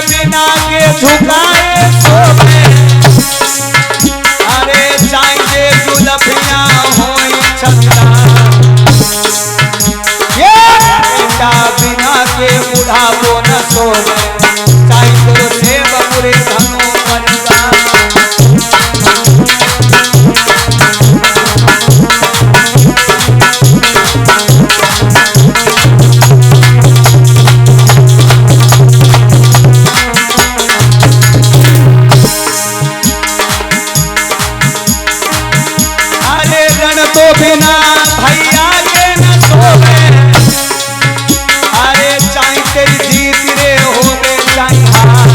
बिना के झुकाए सोवे अरे चाहिए जुलफिया होई छंदा ये बेटा बिना के बुढ़ापो न सोवे चाहिए तो सेव पूरे धनो परिवार बिना भैया के न सोवे अरे चाहे तेरी जीत रे होवे चाहे हार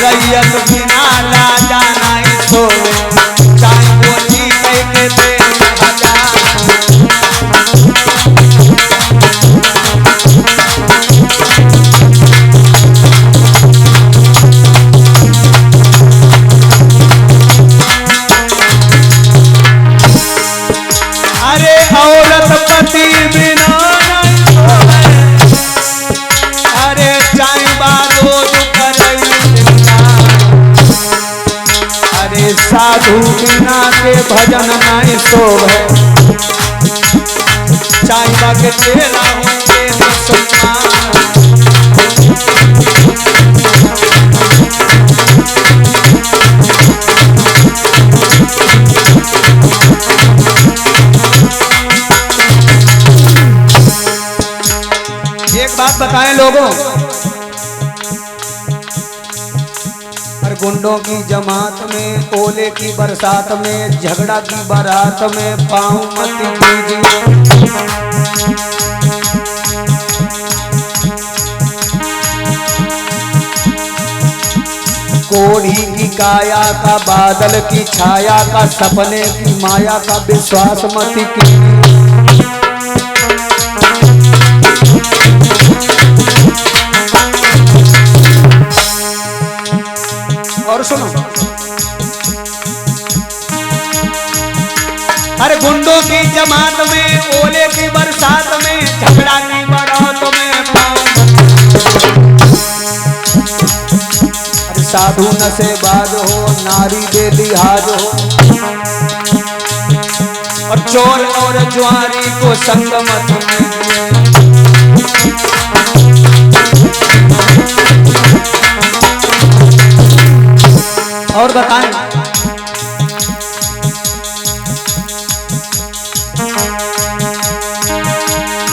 रैयत बिना राजा नहीं सोवे चाहे वो जीत के दे हजार औरत पति बिना नहीं सोवे अरे चाहे बारो अरे साधु बिना के भजन नहीं सोवे चाहे बाके चेला होंगे न सुनना एक बात बताएं लोगों हर गुंडों की जमात में ओले की बरसात में झगड़ा की बारात में पाँव मत कीजिए कोढ़ी की काया का बादल की छाया का सपने की माया का विश्वास मत कीजिए और सुनो हर गुंडों की जमात में ओले की बरसात में झगड़ा की बारात में अरे साधु नशेबाज हो नारी बेलिहाज हो और चोर और जुआरी को संग मत और बताएं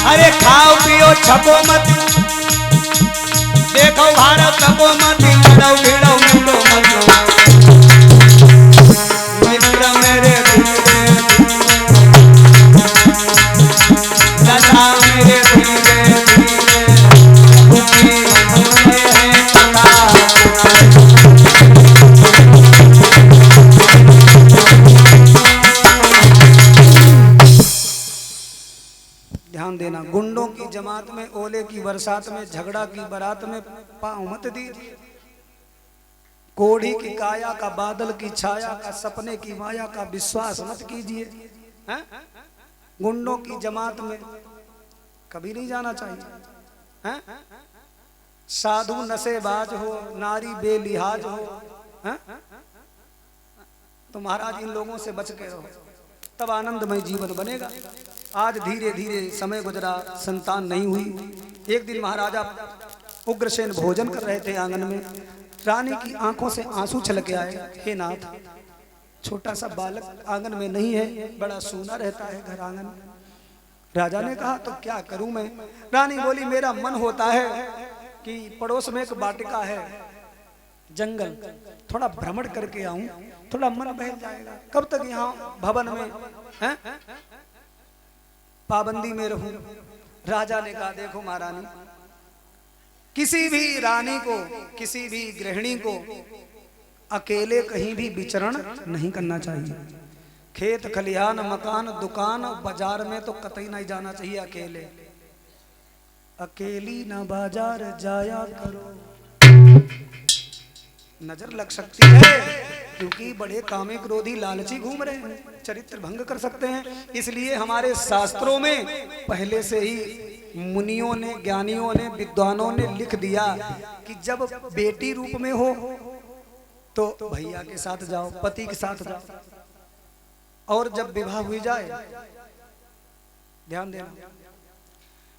अरे खाओ पियो छपो मत देखो भारत छपो मत लड़ो भिड़ो मिलो मत मित्र मेरे दादा मेरे ध्यान देना गुंडों की जमात में ओले की बरसात में झगड़ा की बारात में पाँव मत दीजिए कोढ़ी की काया का बादल की छाया का सपने की माया का विश्वास मत कीजिए गुंडों की जमात में कभी नहीं जाना चाहिए साधु नशेबाज हो नारी बेलिहाज हो तो महाराज इन लोगों से बच के रहो तब आनंदमय जीवन बनेगा। आज धीरे धीरे समय गुजरा संतान नहीं हुई। एक दिन महाराजा उग्रसेन भोजन कर रहे थे आंगन में, रानी की आंखों से आंसू छलके आए। हे नाथ, छोटा सा बालक आंगन में नहीं है, बड़ा सूना रहता है घर आंगन। राजा ने कहा तो क्या करूं मैं। रानी बोली मेरा मन होता है कि पड़ोस में एक वाटिका है जंगल, थोड़ा भ्रमण करके आऊं, थोड़ा मन बहल जाएगा। कब तक यहाँ भवन में पाबंदी में रहूं। राजा ने कहा देखो महारानी, किसी भी रानी को, किसी भी गृहिणी को अकेले कहीं भी विचरण नहीं करना चाहिए। खेत खलिहान मकान दुकान बाजार में तो कतई नहीं जाना चाहिए अकेले। अकेली ना बाजार जाया करो, नजर लग सकती है। क्योंकि बड़े कामे क्रोधी लालची घूम रहे हैं, चरित्र भंग कर सकते हैं। इसलिए हमारे शास्त्रों में पहले से ही मुनियों ने, ज्ञानियों ने, विद्वानों ने लिख दिया कि जब बेटी रूप में हो तो भैया के साथ जाओ, पति के साथ जाओ, और जब विवाह हुई जाए, ध्यान देना,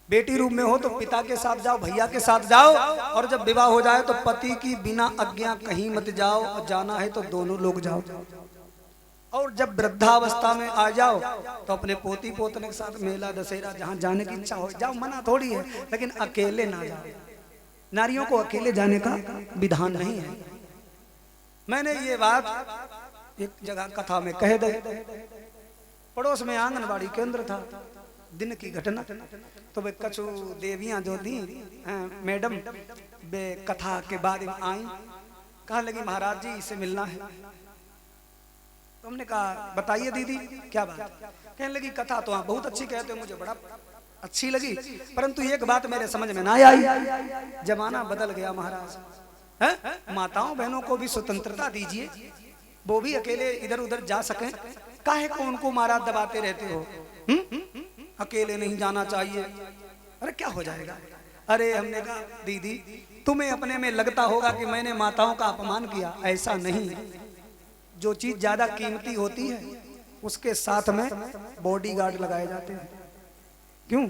बेटी रूप में हो तो पिता के साथ जाओ, भैया के साथ जाओ, और जब विवाह हो जाए तो पति की बिना आज्ञा कहीं मत जाओ, और जाना है तो दोनों लोग जाओ। और जब वृद्धावस्था में आ जाओ तो अपने पोती पोतने के साथ मेला दशहरा जहां जाने की इच्छा हो जाओ, मना थोड़ी है, लेकिन अकेले ना जाओ। नारियों को अकेले जाने का विधान नहीं है। मैंने ये बात एक जगह कथा में कह दे, पड़ोस में आंगनबाड़ी केंद्र था, दिन की घटना। तो वे कछु देवियां जो थी मैडम, वे कथा के बाद आई, कहा लगी महाराज जी इसे मिलना है। तो हमने कहा बताइए दीदी क्या बात। कहने लगी कथा तो आप बहुत अच्छी कहते हो, मुझे बड़ा अच्छी लगी, परंतु एक बात मेरे समझ में ना आई, जमाना बदल गया महाराज, है माताओं बहनों को भी स्वतंत्रता दीजिए, वो भी अकेले इधर उधर जा सकें, काहे को उनको महाराज दबाते रहते हो, अकेले नहीं जाना चाहिए। अरे क्या हो जाएगा। अरे हमने कहा दीदी तुम्हें अपने में लगता होगा कि मैंने माताओं का अपमान किया, ऐसा नहीं। जो चीज ज्यादा कीमती होती है उसके साथ में बॉडीगार्ड लगाए जाते हैं। क्यों?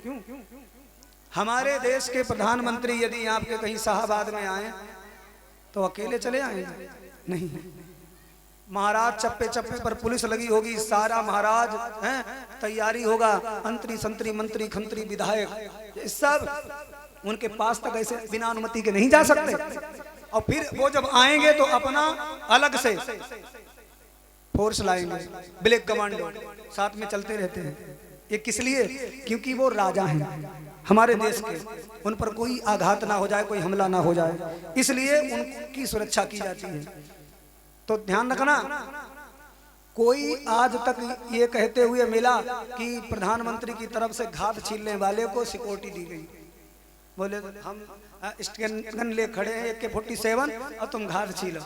हमारे देश के प्रधानमंत्री यदि आपके कहीं शाहबाद में आए तो अकेले चले आएंगे? नहीं, महाराज चप्पे चप्पे पर पुलिस लगी होगी, सारा महाराज हैं, तैयारी होगा, अंतरी संतरी मंत्री खंत्री विधायक सब उनके पास तक ऐसे बिना अनुमति के नहीं जा सकते। और फिर वो जब आएंगे तो अपना अलग से फोर्स लाएंगे, ब्लैक कमांडो साथ में चलते रहते हैं। ये किस लिए? क्योंकि वो राजा हैं हमारे देश के, उन पर कोई आघात ना हो जाए, कोई हमला ना हो जाए, इसलिए उनकी सुरक्षा की जाती है। तो ध्यान रखना, कोई आज तक ये कहते हुए मिला कि प्रधानमंत्री की तरफ से घात छीलने वाले को सिक्योरिटी दी गई, बोले हम स्टैंड ले खड़े हैं AK-47 और तुम घात छीलो,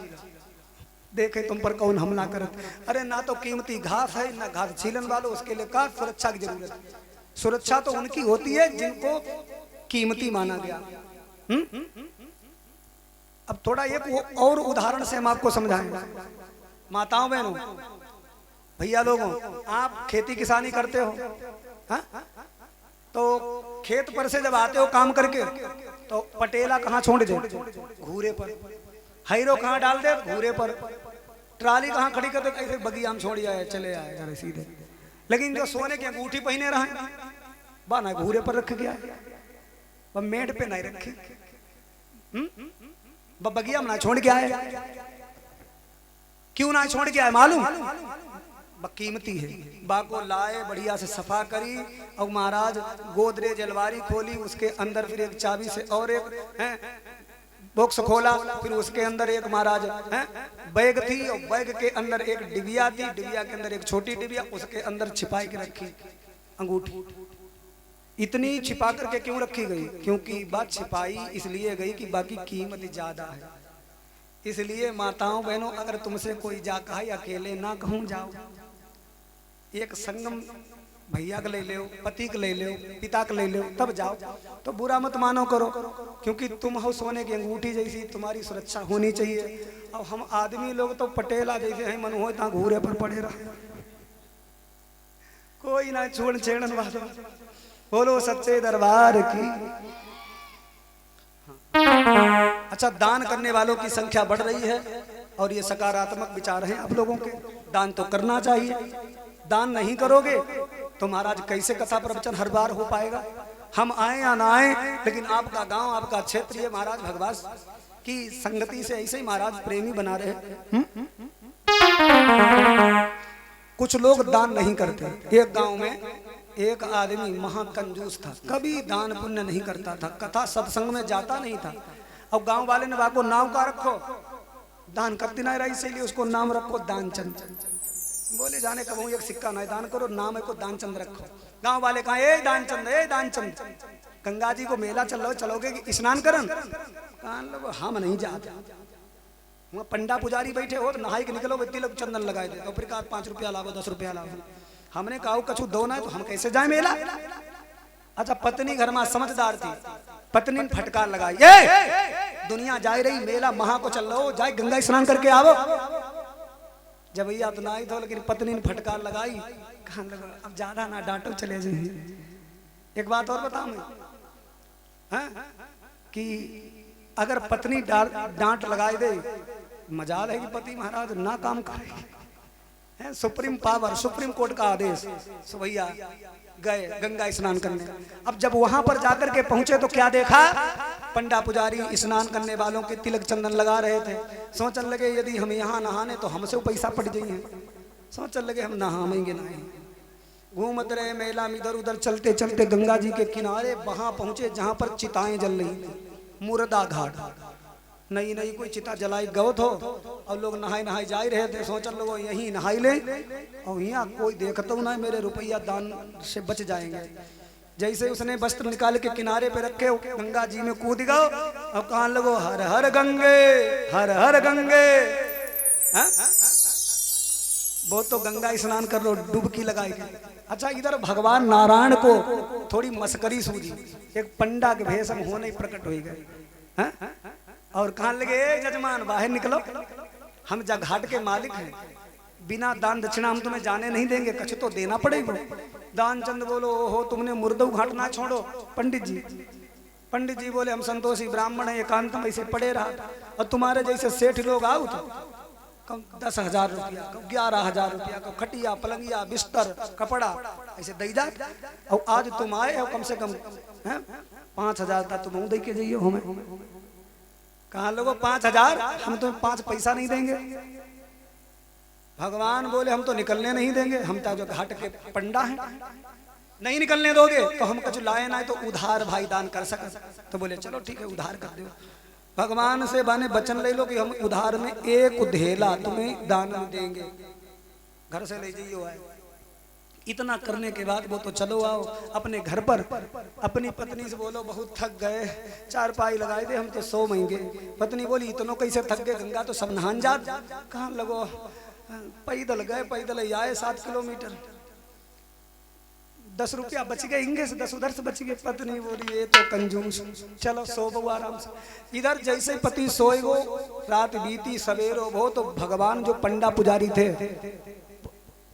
देखे तुम पर कौन हमला करत। अरे ना तो कीमती घास है ना घास छीलन वालों, उसके लिए का सुरक्षा की जरूरत है। सुरक्षा तो उनकी होती है जिनको कीमती माना गया। अब थोड़ा एक और उदाहरण से हम आपको समझाएंगे। माताओं बहनों भैया लोगों, आप खेती किसानी करते हो, हा? तो खेत पर से जब आते हो काम करके तो पटेला कहाँ छोड़ दे? घूरे पर। हैरो कहाँ डाल दे? घूरे पर। ट्राली कहाँ खड़ी कर दे? ऐसे बगिया हम छोड़ आए, चले आए घर सीधे। लेकिन जो सोने की अंगूठी पहने रहे बाना घूरे पर रख गया, वह मेड पे नहीं रखी, बगिया में ना छोड़ के आए। क्यों ना छोड़ के आए मालूम? कीमती है। बाको लाए, बढ़िया से सफा करी, और महाराज गोदरेज अलमारी खोली, उसके अंदर फिर एक चाबी से और एक बॉक्स खोला, फिर उसके अंदर एक महाराज बैग थी, और बैग के अंदर एक डिबिया थी, डिबिया के अंदर एक छोटी डिबिया, उसके अंदर छिपाई के रखी अंगूठी। इतनी छिपा करके क्यों रखी गई? क्योंकि बात छिपाई इसलिए गई कि बाकी कीमत ज्यादा है। इसलिए माताओं बहनों, अगर तुमसे कोई जा कहा अकेले ना कहूं जाओ, एक संगम भैया का ले लो, पति का ले लो, पिता का ले लो, तब जाओ। तो बुरा मत मानो करो, क्योंकि तुम हो सोने की अंगूठी जैसी, तुम्हारी सुरक्षा होनी चाहिए। और हम आदमी लोग तो पटेला जैसे हैं, मन हो ता घूरे पर पड़े रहे, कोई ना छोड़ छेड़न वाला। बोलो सच्चे दरबार की। अच्छा, दान करने वालों की संख्या बढ़ रही है और ये सकारात्मक विचार हैं आप लोगों के। दान तो करना चाहिए, दान नहीं करोगे तो महाराज कैसे कथा प्रवचन हर बार हो पाएगा? हम आए या ना आए, लेकिन आपका गांव, आपका क्षेत्र, ये महाराज भगवान की संगति से ऐसे ही महाराज प्रेमी बना रहे। कुछ लोग दान नहीं करते। एक गांव में एक आदमी महाकंजूस था, कभी दान पुण्य नहीं करता था, कथा सत्संग में जाता नहीं था। और गांव वाले ने बाको नाम का रखो, दान करती नहीं रही, इसीलिए उसको नाम रखो दानचंद। बोले जाने कब एक सिक्का नहीं दान करो, नाम है को दानचंद रखो। गांव वाले कहा ए दानचंद, ए दानचंद, गंगा जी को मेला चल रहा, चलोगे कि स्नान करन? हम नहीं जाते। वहाँ पंडा पुजारी बैठे हो तो नहाई के निकलो, तिलक चंदन लगाए दे, तो फिर कहा 5 रुपया लाओ 10 रुपया लाओ। हमने कहा कछु दो ना है तो हम कैसे जाए मेला। अच्छा पत्नी घर में समझदार थी, पत्नी ने फटकार लगाई, ये दुनिया जा रही मेला महा को चल लो, जाए गंगा स्नान करके आओ। जब भैया तो ना ही था, लेकिन पत्नी ने फटकार लगाई, कहा लगा अब ज्यादा ना डांटो चले जाइए। एक बात और बताऊं मैं, हाँ? कि अगर पत्नी डांट लगाई दे, मजाल है कि पति महाराज ना काम करे, सुप्रीम पावर, सुप्रीम कोर्ट का आदेश। सो भैया गए गंगा स्नान करने। अब जब वहां पर जाकर के पहुंचे तो क्या देखा, पंडा पुजारी स्नान करने वालों के तिलक चंदन लगा रहे थे। सोचने लगे यदि हम यहाँ नहाने तो हमसे पैसा पड़ जाइए, सोचने लगे हम नहाएंगे नहीं। घूमते रहे मेला में, इधर उधर चलते चलते गंगा जी के किनारे वहां पहुंचे जहां पर चिताएं जल रही थी, मुर्दा घाट। नई नई कोई चिता जलाई गवत हो और लोग नहाए नहाए जा रहे थे। सोचन लोगों यहीं नहाई ले और यहाँ कोई देखता ना, मेरे रुपया दान से बच जाएंगे। जैसे उसने वस्त्र निकाल के किनारे पे रखे, गंगा जी में कूद गओ और कहा लगो हर हर गंगे, हर हर गंगे। हा? वो तो गंगा स्नान कर लो, डुबकी लगाई। अच्छा इधर भगवान नारायण को थोड़ी मस्करी सूझी, एक पंडा के भेष में होने प्रकट हो गए और कहां लगे जजमान बाहर निकलो, हम जा घाट के मालिक हैं, बिना दान दक्षिणा हम तुम्हें जाने नहीं देंगे, कुछ तो देना पड़ेगा। दान चंद बोलो हो तुमने मुर्दो घाट ना छोड़ो। पंडित जी बोले हम संतोषी ब्राह्मण है, एकांत में ऐसे पड़े रहा और तुम्हारे जैसे सेठ लोग आओ तो 10,000 रुपया, 11,000 रुपया को खटिया पलंगिया बिस्तर कपड़ा ऐसे दई जा। और आज तुम आए हो कम से कम 5,000 था, तुम दे के जाइए हमें। कहा लोगों 5,000, हम तुम्हें 5 पैसा नहीं देंगे। भगवान बोले हम तो निकलने नहीं देंगे, हम तो जो घाट के पंडा हैं, नहीं निकलने दोगे तो हम कुछ लाए ना तो उधार भाई दान कर सके। तो बोले चलो ठीक है उधार कर दो। भगवान से बाने वचन ले लो कि हम उधार में 1 उधेला तुम्हें दान देंगे, घर से ले जाइयो। आए इतना करने के बाद वो तो चलो आओ अपने घर पर, अपनी पत्नी से बोलो बहुत थक गए, 4 पाई लगाए दे हम तो सो महंगे। पत्नी बोली इतनों कैसे थक गए, गंगा तो सब नहान जात। कहाँ लगो पैदल गए, पैदल आए 7 किलोमीटर, 10 रुपया बच गए, इंगे से 10 उधर से बच गए। पत्नी बोली ये तो कंजूस, चलो सो बहु आराम से। इधर जैसे पति सोए गो, रात बीती सवेरो हो तो भगवान जो पंडा पुजारी थे,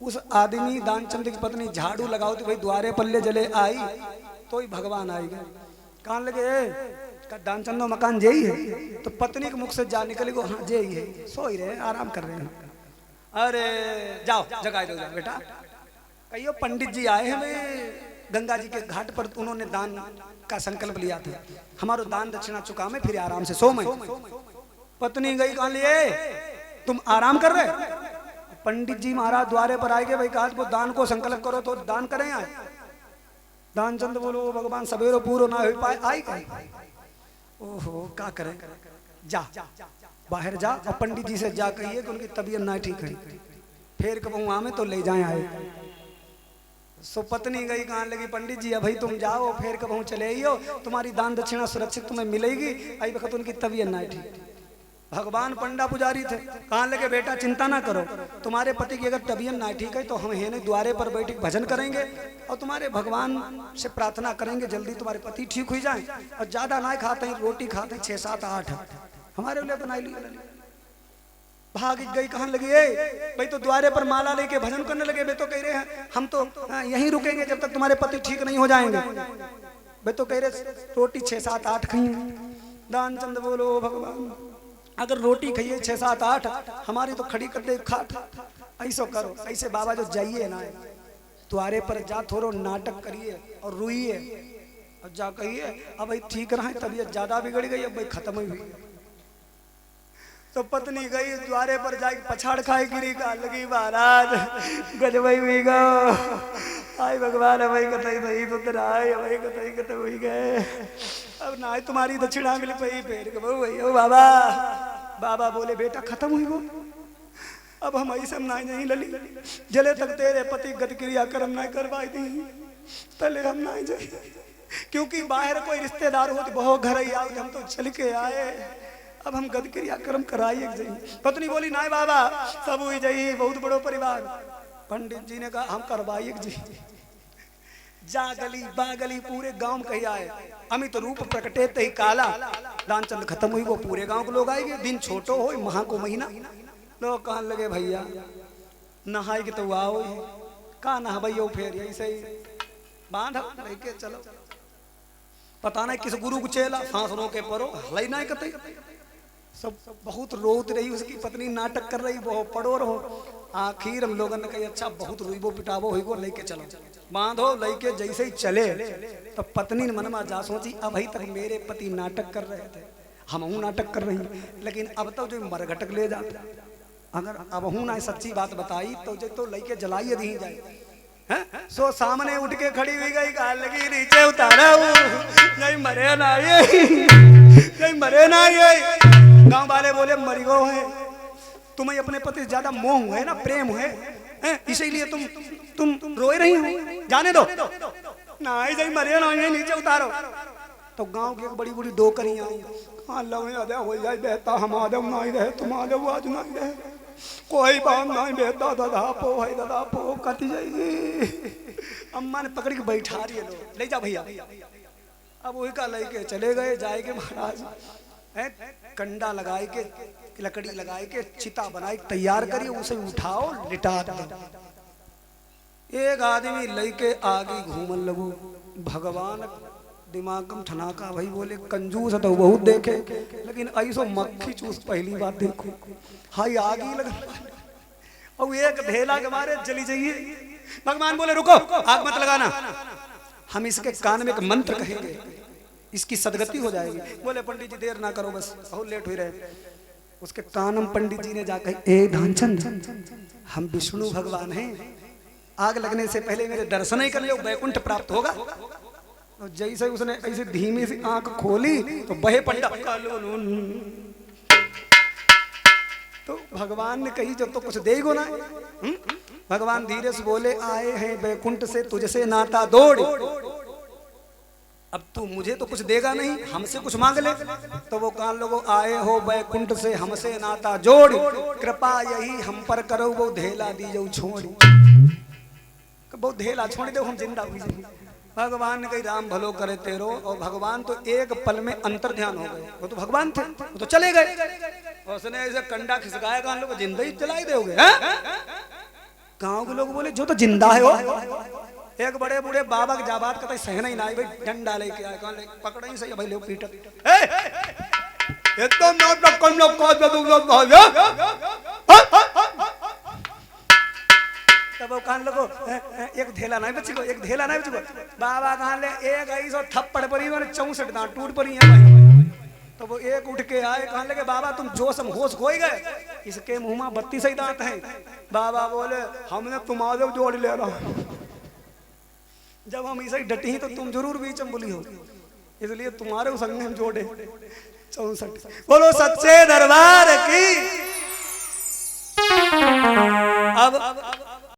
उस आदमी दानचंद की पत्नी झाड़ू लगाओ तो भाई द्वारे पल्ले जले आई तो ही भगवान आएगा। कहाँ लगे दानचंदो मकान जेही है, तो पत्नी के मुख से जा निकले गो हाँ जेही है, सो ही रहे आराम कर रहे हैं। अरे जाओ जगा दो जाओ बेटा, कहियो पंडित जी आए हैं गंगा जी के घाट पर, उन्होंने दान का संकल्प लिया था, हमारो दान दक्षिणा चुका में फिर आराम से सो में। पत्नी गई कहा लिए तुम आराम कर रहे, पंडित जी महाराज द्वारे पर आएंगे भाई, कहा वो दान को संकल्प करो तो दान करें। आए दानचंद बोलो भगवान सवेरो पूरो ना हो पाए, आई कहीं ओहो क्या करें, जा बाहर जा और पंडित जी से जा कहिए कि उनकी तबीयत ना ठीक है, फिर कब वहां में तो ले जाए आए। सो पत्नी गई कहाँ लगी पंडित जी भाई तुम जाओ, फिर कब चले आइयो, तुम्हारी दान दक्षिणा सुरक्षित तुम्हें मिलेगी। आई वक्त उनकी तबीयत ना ठीक। भगवान पंडा पुजारी थे, कहाँ लगे बेटा चिंता ना करो, तुम्हारे पति की अगर तबीयत ना ठीक है तो हम है नहीं द्वारे पर बैठ भजन करेंगे और तुम्हारे भगवान से प्रार्थना करेंगे जल्दी तुम्हारे पति ठीक हो जाए। और ज्यादा ना खाते हैं, रोटी खाते हैं 6, 7, 8 हमारे लिए बनाई ली। भाग गई कहाँ लगी भाई, तो द्वारे पर माला लेके भजन करने लगे। वे तो कह रहे हैं हम तो यहीं रुकेंगे जब तक तुम्हारे पति ठीक नहीं हो जाएंगे। वे तो कह रहे रोटी 6, 7, 8 खाइए। दानचंद बोलो भगवान अगर रोटी खाइए 6, 7, 8 हमारी तो खड़ी कर दे खाट, ऐसा करो ऐसे बाबा जो जाइए ना द्वारे पर जा थोड़ा नाटक करिए और रोइए और जा कहिए अब भाई ठीक रहा तबीयत ज्यादा बिगड़ गई, अब भाई खत्म ही हुई। तो पत्नी गई द्वारे पर जाके पछाड़ खाए गिरी का लगी महाराज गजबई हुई गो, आई भगवान भाई कतई नहीं पुत्र आए भाई कतई कत हुई गए, अब ना तुम्हारी दक्षिणा मिल पाई फिर भाई ओ बाबा। बाबा बोले बेटा खत्म हुई वो, अब हम ऐसे ना नहीं लली, जले तक तेरे पति गति क्रिया कर्म ना करवाई दी तले हम ना जाए, क्योंकि बाहर कोई रिश्तेदार हो तो बहुत घर ही आओ, हम तो चल के आए अब हम गद क्रियाक्रम कराइए जाइए। पत्नी बोली नाय बाबा सब हुई जाइए, बहुत बड़ो परिवार। पंडित जी ने कहा हम करवाइए जी। जा गली बागली पूरे गांव कही आए, अमित रूप प्रकटे तही काला। दानचंद खत्म हुई, वो पूरे गांव के लोग आएंगे। दिन छोटो हो महा को महीना, लोग कहने लगे भैया नहाए के तो आओ का नहाइयो, फिर यही सही बांध लेके चलो। पता नहीं किस गुरु को चेला सांस रो के परो हलई ना कतई। सब बहुत रोत रही, उसकी पत्नी नाटक कर रही, वो पड़ो रहो। आखिर हम लोगों ने कही अच्छा बहुत रुईबो पिटाबो हुई, लेके चलो बांधो। लेके जैसे ही चले तो पत्नी ने मन में जा सोची अभी तक मेरे पति नाटक कर रहे थे, हम नाटक कर रही हैं, लेकिन अब तो जो मरघटक ले जाते, अगर अब हूं ना सच्ची बात बताई तो जो तो लेके जलाइए दी जाए। सो सामने उठ के खड़ी हुई गई, कहा लगी नीचे उतारा नहीं मरे ना ये, नहीं मरे ना ये। गांव वाले बोले मरी गो है, तुम्हें अपने पति से ज्यादा मोह है ना प्रेम है, इसीलिए तुम रोए रही हो, जाने दो ना ही मरे ना ये, नीचे उतारो। तो गांव की एक बड़ी बड़ी डोकरियां आई, हो जाए बेहता हम आदम ना ही रहे, तुम आदम आज ना ही रहे, कोई बात नहीं बेटा दादा पो है दादा पो कट जाएगी। अम्मा ने पकड़ के बैठा रही है, लो ले जा भैया। अब वही का लेके चले गए, जाएंगे महाराज कंडा लगाए के लकड़ी लगाए के चिता बनाए तैयार करिए, उसे उठाओ लिटा दो। एक आदमी लेके आगे घूमन लगू, भगवान दिमागम ठनाका भाई बोले कंजूस तो बहुत देखे, लेकिन ऐसो मक्खी चूस पहली बार देखो। हाई आगी लगा और एक ढेला के मारे जली जाइए। भगवान बोले रुको आग मत लगाना, हम इसके कान में एक मंत्र कहेंगे, इसकी सदगति हो जाएगी। बोले पंडित जी देर ना करो, बस बहुत लेट हो रहे। उसके कान में पंडित जी ने जाकर ए ध्यानचंद हम विष्णु भगवान हैं, आग लगने से पहले मेरे दर्शन ही कर लो, वैकुंठ प्राप्त होगा। और जैसे उसने ऐसे धीमी सी आंख खोली तो बहे पंडा। तो भगवान ने कही जब तो कुछ देगो ना। भगवान धीरे से बोले आए हैं वैकुंठ से तुझसे नाता दौड़, अब तू मुझे तो कुछ देगा नहीं, हमसे कुछ मांग ले। तो वो कान लोगों आए हो वैकुंठ से हमसे नाता जोड़, कृपा यही हम पर करो वो धेला दी जो छोड़। वो धेला छोड़ दो हम जिंदा हुई। भगवान ने कही राम भलो करे तेरो, और भगवान तो एक पल में अंतर ध्यान हो गए, वो तो भगवान थे, वो तो चले गए। उसने ऐसे कंडा खिसकाया, कान लोग जिंदा ही जलाई दोगे। गांव के लोग बोले जो तो जिंदा है वो। एक बड़े बूढ़े बाबा के जाबात कहते सहना ही ना भाई, डंडा लेके आए, कौन ले पकड़ा ही सही भाई, ले पीट ये तो नाटक कर लो कौन दे दूंगा भाई। तब वो कान लगो एक धेला नहीं बची को, एक धेला नहीं बची को। बाबा कान ले एक आई सो थप्पड़ परी मैंने 64 दांत टूट पड़ी है भाई। तो वो एक उठ के आए, कहने लगे बाबा तुम जोश में होश खोई गए, इसके मुंह में 32 ही दांत हैं। बाबा बोले हमने तुम्हारे जोड़ ले रहा, जब हम इसे डटी तो तुम जरूर बीच में बोली हो, इसलिए तुम्हारे संग हम जोड़े 64। बोलो सच्चे दरबार की। अब